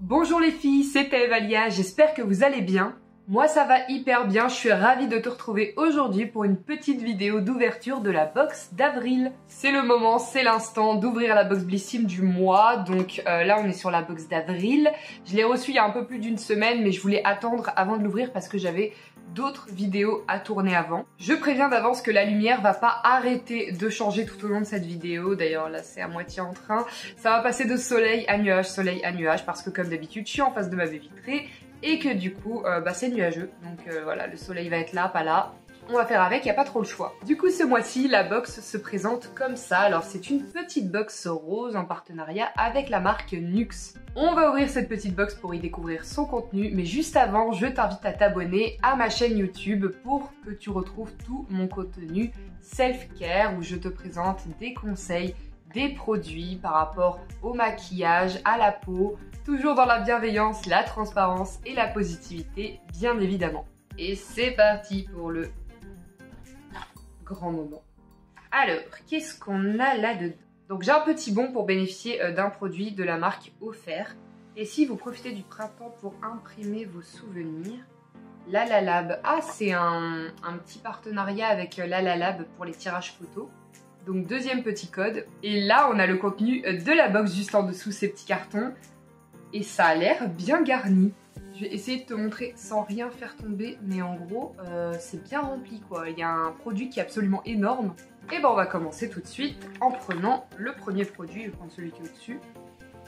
Bonjour les filles, c'est Evalia, j'espère que vous allez bien. Moi ça va hyper bien, je suis ravie de te retrouver aujourd'hui pour une petite vidéo d'ouverture de la box d'avril. C'est le moment, c'est l'instant d'ouvrir la box Blissim du mois, donc là on est sur la box d'avril. Je l'ai reçue il y a un peu plus d'une semaine mais je voulais attendre avant de l'ouvrir parce que j'avais d'autres vidéos à tourner avant. Je préviens d'avance que la lumière va pas arrêter de changer tout au long de cette vidéo, d'ailleurs là c'est à moitié en train. Ça va passer de soleil à nuage parce que comme d'habitude je suis en face de ma baie vitrée et que du coup c'est nuageux, donc voilà, le soleil va être là, pas là. On va faire avec, il n'y a pas trop le choix. Du coup ce mois-ci la box se présente comme ça. Alors c'est une petite box rose en partenariat avec la marque Nux. On va ouvrir cette petite box pour y découvrir son contenu, mais juste avant je t'invite à t'abonner à ma chaîne YouTube pour que tu retrouves tout mon contenu self-care où je te présente des conseils, des produits par rapport au maquillage, à la peau, toujours dans la bienveillance, la transparence et la positivité, bien évidemment. Et c'est parti pour le grand moment. Alors, qu'est-ce qu'on a là-dedans? Donc j'ai un petit bon pour bénéficier d'un produit de la marque Offert. Et si vous profitez du printemps pour imprimer vos souvenirs, Lalalab, c'est un petit partenariat avec Lalalab pour les tirages photos. Donc deuxième petit code. Et là on a le contenu de la box juste en dessous, ces petits cartons. Et ça a l'air bien garni. Je vais essayer de te montrer sans rien faire tomber, mais en gros c'est bien rempli quoi. Il y a un produit qui est absolument énorme. Et on va commencer tout de suite en prenant le premier produit. Je vais prendre celui qui est au-dessus.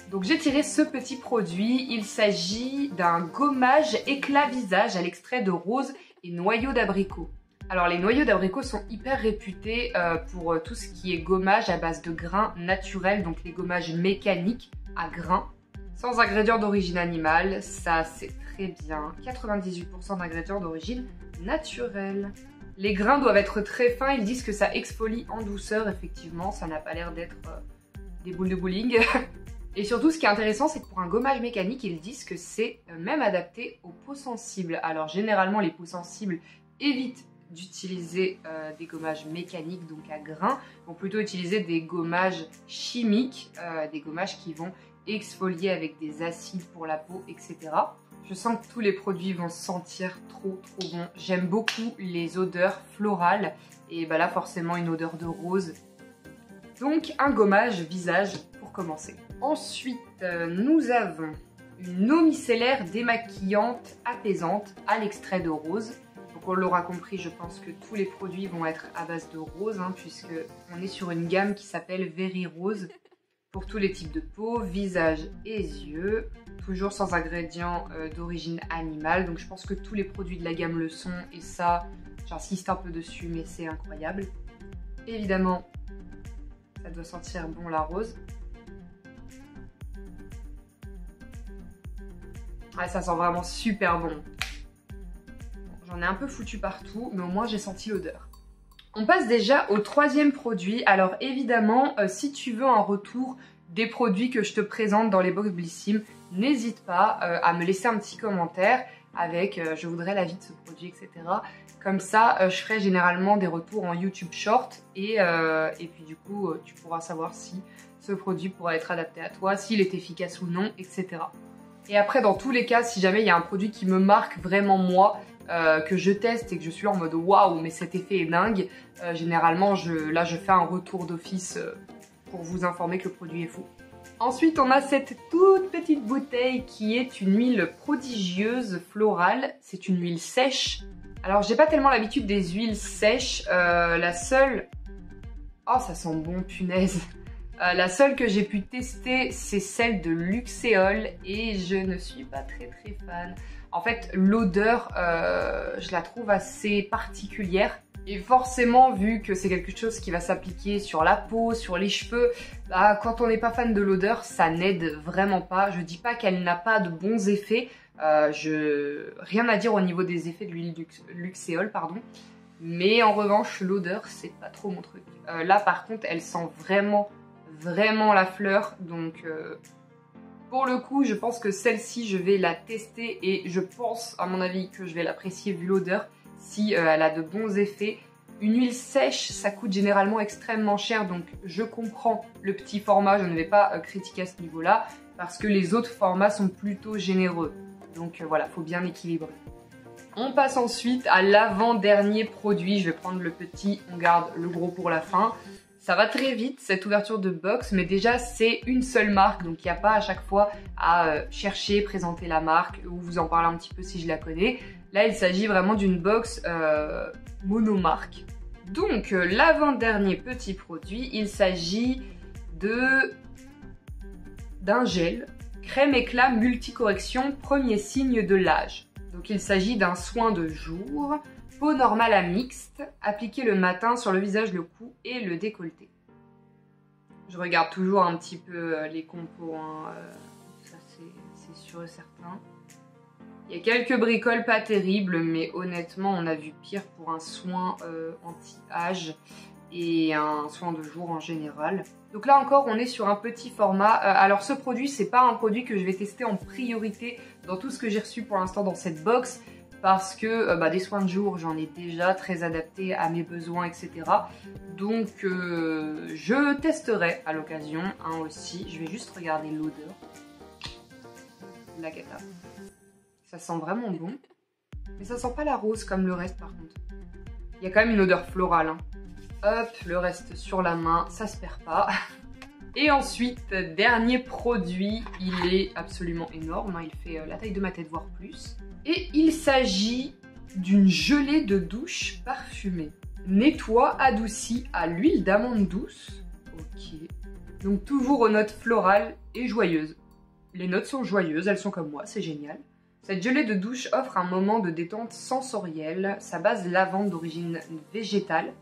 Donc j'ai tiré ce petit produit. Il s'agit d'un gommage éclat visage à l'extrait de rose et noyau d'abricot. Alors les noyaux d'abricot sont hyper réputés pour tout ce qui est gommage à base de grains naturels, donc les gommages mécaniques à grains, sans ingrédients d'origine animale. Ça c'est très bien, 98% d'ingrédients d'origine naturelle. Les grains doivent être très fins, ils disent que ça exfolie en douceur, effectivement, ça n'a pas l'air d'être des boules de bowling. Et surtout ce qui est intéressant c'est que pour un gommage mécanique, ils disent que c'est même adapté aux peaux sensibles. Alors généralement les peaux sensibles évitent d'utiliser des gommages mécaniques, donc à grains, vont plutôt utiliser des gommages chimiques, des gommages qui vont exfolier avec des acides pour la peau, etc. Je sens que tous les produits vont sentir trop bon. J'aime beaucoup les odeurs florales et là forcément une odeur de rose. Donc un gommage visage pour commencer. Ensuite nous avons une eau micellaire démaquillante apaisante à l'extrait de rose. Donc on l'aura compris, je pense que tous les produits vont être à base de rose, puisque on est sur une gamme qui s'appelle Very Rose pour tous les types de peau, visage et yeux, toujours sans ingrédients d'origine animale. Donc je pense que tous les produits de la gamme le sont et ça, j'insiste un peu dessus, mais c'est incroyable. Évidemment, ça doit sentir bon la rose. Ouais, ça sent vraiment super bon. J'en ai un peu foutu partout, mais au moins j'ai senti l'odeur. On passe déjà au troisième produit. Alors évidemment, si tu veux un retour des produits que je te présente dans les box Blissim, n'hésite pas à me laisser un petit commentaire avec je voudrais l'avis de ce produit, etc. Comme ça, je ferai généralement des retours en YouTube Short et puis du coup, tu pourras savoir si ce produit pourra être adapté à toi, s'il est efficace ou non, etc. Et après, dans tous les cas, si jamais il y a un produit qui me marque vraiment moi, que je teste et que je suis en mode waouh mais cet effet est dingue, généralement je fais un retour d'office pour vous informer que le produit est fou. Ensuite on a cette toute petite bouteille qui est une huile prodigieuse florale, c'est une huile sèche. Alors j'ai pas tellement l'habitude des huiles sèches, la seule... Oh ça sent bon punaise. La seule que j'ai pu tester c'est celle de Luxéol et je ne suis pas très fan. En fait, l'odeur, je la trouve assez particulière. Et forcément, vu que c'est quelque chose qui va s'appliquer sur la peau, sur les cheveux, quand on n'est pas fan de l'odeur, ça n'aide vraiment pas. Je dis pas qu'elle n'a pas de bons effets. Rien à dire au niveau des effets de l'huile Luxéol, pardon. Mais en revanche, l'odeur, c'est pas trop mon truc. Là, par contre, elle sent vraiment la fleur. Donc... pour le coup, je pense que celle-ci, je vais la tester et je pense, à mon avis, que je vais l'apprécier vu l'odeur, si elle a de bons effets. Une huile sèche, ça coûte généralement extrêmement cher, donc je comprends le petit format, je ne vais pas critiquer à ce niveau-là. parce que les autres formats sont plutôt généreux. Donc voilà, faut bien équilibrer. On passe ensuite à l'avant-dernier produit. Je vais prendre le petit, on garde le gros pour la fin. Ça va très vite cette ouverture de box, mais déjà c'est une seule marque, donc il n'y a pas à chaque fois à chercher, présenter la marque ou vous en parler un petit peu si je la connais. Là il s'agit vraiment d'une box monomarque. Donc l'avant-dernier petit produit, il s'agit d'un gel crème éclat multicorrection premier signe de l'âge. Donc il s'agit d'un soin de jour. Peau normale à mixte, appliqué le matin sur le visage, le cou et le décolleté. Je regarde toujours un petit peu les compos, hein, ça c'est sûr et certain. Il y a quelques bricoles pas terribles, mais honnêtement on a vu pire pour un soin anti-âge et un soin de jour en général. Donc là encore on est sur un petit format. Alors ce produit c'est pas un produit que je vais tester en priorité dans tout ce que j'ai reçu pour l'instant dans cette box. Parce que des soins de jour, j'en ai déjà très adapté à mes besoins, etc. Donc, je testerai à l'occasion aussi. Je vais juste regarder l'odeur. La cata. Ça sent vraiment bon. Mais ça sent pas la rose comme le reste par contre. Il y a quand même une odeur florale. Hein. Hop, le reste sur la main, ça se perd pas. Et ensuite, dernier produit, il est absolument énorme, hein, il fait la taille de ma tête, voire plus. Et il s'agit d'une gelée de douche parfumée. Nettoie, adouci à l'huile d'amande douce. Ok. Donc toujours aux notes florales et joyeuses. Les notes sont joyeuses, elles sont comme moi, c'est génial. Cette gelée de douche offre un moment de détente sensorielle. Sa base lavande d'origine végétale.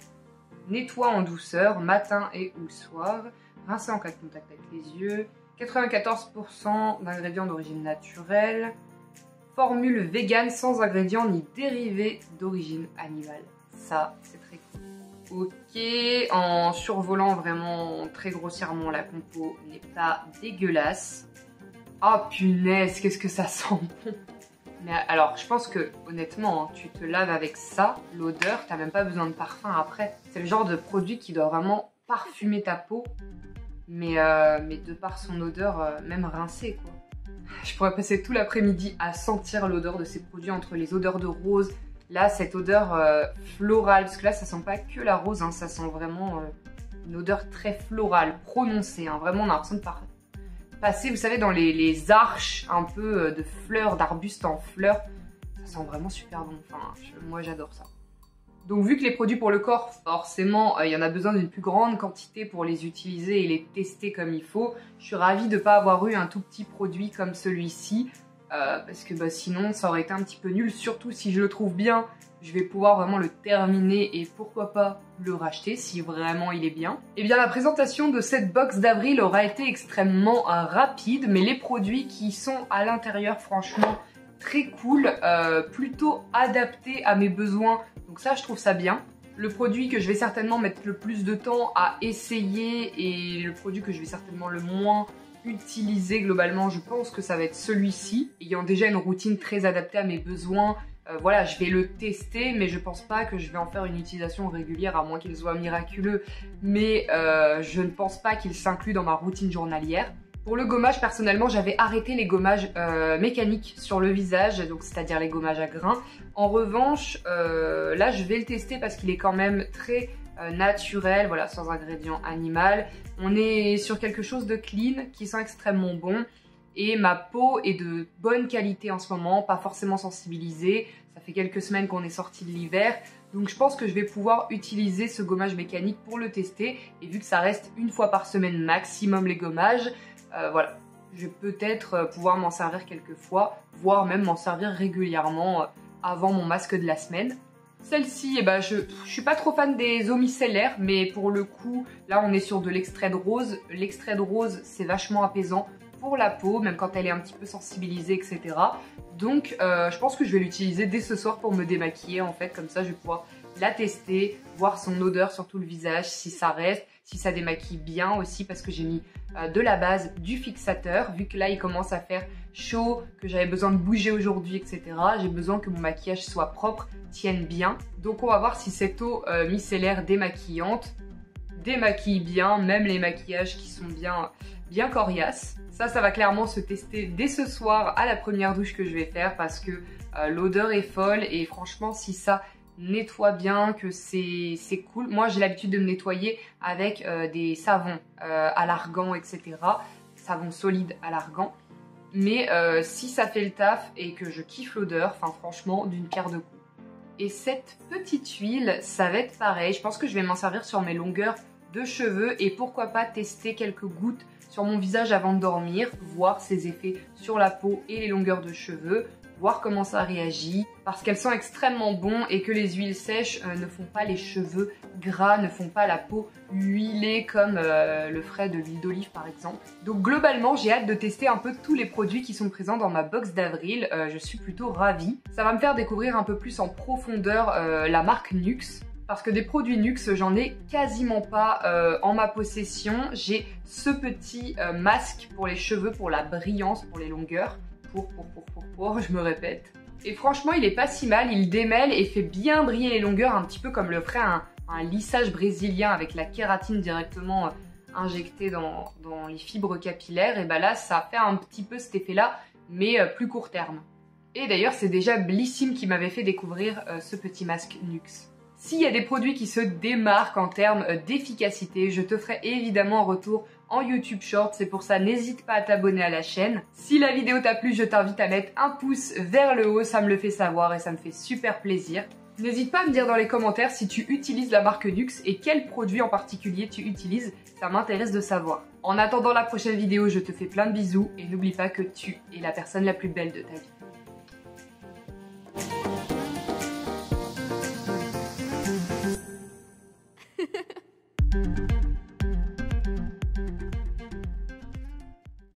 Nettoie en douceur, matin et ou soir. Rincer en cas de contact avec les yeux. 94% d'ingrédients d'origine naturelle. Formule vegan sans ingrédients ni dérivés d'origine animale. Ça, c'est très cool. Ok, en survolant vraiment très grossièrement, la compo n'est pas dégueulasse. Oh punaise, qu'est-ce que ça sent bon. Mais alors, je pense que, honnêtement, hein, tu te laves avec ça, l'odeur, t'as même pas besoin de parfum après. C'est le genre de produit qui doit vraiment parfumer ta peau. Mais de par son odeur, même rincée, quoi. Je pourrais passer tout l'après-midi à sentir l'odeur de ces produits entre les odeurs de rose. Là, cette odeur florale, parce que là, ça sent pas que la rose, hein, ça sent vraiment une odeur très florale, prononcée. Hein, vraiment, on a l'impression de passer, vous savez, dans les arches un peu de fleurs, d'arbustes en fleurs. Ça sent vraiment super bon. Enfin, moi, j'adore ça. Donc vu que les produits pour le corps, forcément, il y en a besoin d'une plus grande quantité pour les utiliser et les tester comme il faut, je suis ravie de ne pas avoir eu un tout petit produit comme celui-ci, parce que sinon ça aurait été un petit peu nul, surtout si je le trouve bien, je vais pouvoir vraiment le terminer et pourquoi pas le racheter si vraiment il est bien. Et bien la présentation de cette box d'avril aura été extrêmement rapide, mais les produits qui sont à l'intérieur, franchement, très cool, plutôt adapté à mes besoins, donc ça je trouve ça bien. Le produit que je vais certainement mettre le plus de temps à essayer et le produit que je vais certainement le moins utiliser globalement, je pense que ça va être celui-ci. Ayant déjà une routine très adaptée à mes besoins, voilà, je vais le tester, mais je pense pas que je vais en faire une utilisation régulière, à moins qu'il soit miraculeux, mais je ne pense pas qu'il s'inclut dans ma routine journalière. Pour le gommage, personnellement, j'avais arrêté les gommages mécaniques sur le visage, donc c'est-à-dire les gommages à grains. En revanche, là, je vais le tester parce qu'il est quand même très naturel, voilà, sans ingrédients animaux. On est sur quelque chose de clean qui sent extrêmement bon. Et ma peau est de bonne qualité en ce moment, pas forcément sensibilisée. Ça fait quelques semaines qu'on est sorti de l'hiver. Donc je pense que je vais pouvoir utiliser ce gommage mécanique pour le tester. Et vu que ça reste une fois par semaine maximum les gommages, voilà, je vais peut-être pouvoir m'en servir quelques fois, voire même m'en servir régulièrement avant mon masque de la semaine. Celle-ci, eh ben, je suis pas trop fan des eaux micellaires, mais pour le coup, là on est sur de l'extrait de rose. L'extrait de rose, c'est vachement apaisant pour la peau, même quand elle est un petit peu sensibilisée, etc. Donc je pense que je vais l'utiliser dès ce soir pour me démaquiller en fait, comme ça je vais pouvoir la tester, voir son odeur sur tout le visage, si ça reste, si ça démaquille bien aussi, parce que j'ai mis de la base, du fixateur, vu que là il commence à faire chaud, que j'avais besoin de bouger aujourd'hui, etc. J'ai besoin que mon maquillage soit propre, tienne bien. Donc on va voir si cette eau micellaire démaquillante démaquille bien, même les maquillages qui sont bien coriaces. Ça va clairement se tester dès ce soir à la première douche que je vais faire parce que l'odeur est folle et franchement si ça nettoie bien, que c'est cool. Moi j'ai l'habitude de me nettoyer avec des savons à l'argan, etc. Savon solide à l'argan. Mais si ça fait le taf et que je kiffe l'odeur, enfin franchement d'une pierre deux coups. Et cette petite huile, ça va être pareil. Je pense que je vais m'en servir sur mes longueurs de cheveux et pourquoi pas tester quelques gouttes sur mon visage avant de dormir, voir ses effets sur la peau et les longueurs de cheveux, voir comment ça réagit, parce qu'elles sont extrêmement bonnes et que les huiles sèches ne font pas les cheveux gras, ne font pas la peau huilée comme le ferait de l'huile d'olive par exemple. Donc globalement, j'ai hâte de tester un peu tous les produits qui sont présents dans ma box d'avril, je suis plutôt ravie. Ça va me faire découvrir un peu plus en profondeur la marque Nuxe. Parce que des produits Nuxe, j'en ai quasiment pas en ma possession. J'ai ce petit masque pour les cheveux, pour la brillance, pour les longueurs. Je me répète. Et franchement, il est pas si mal, il démêle et fait bien briller les longueurs, un petit peu comme le ferait un lissage brésilien avec la kératine directement injectée dans les fibres capillaires. Et bah là, ça fait un petit peu cet effet-là, mais plus court terme. Et d'ailleurs, c'est déjà Blissim qui m'avait fait découvrir ce petit masque Nuxe. S'il y a des produits qui se démarquent en termes d'efficacité, je te ferai évidemment un retour en YouTube Short. C'est pour ça, n'hésite pas à t'abonner à la chaîne. Si la vidéo t'a plu, je t'invite à mettre un pouce vers le haut. Ça me le fait savoir et ça me fait super plaisir. N'hésite pas à me dire dans les commentaires si tu utilises la marque Nuxe et quel produit en particulier tu utilises. Ça m'intéresse de savoir. En attendant la prochaine vidéo, je te fais plein de bisous et n'oublie pas que tu es la personne la plus belle de ta vie.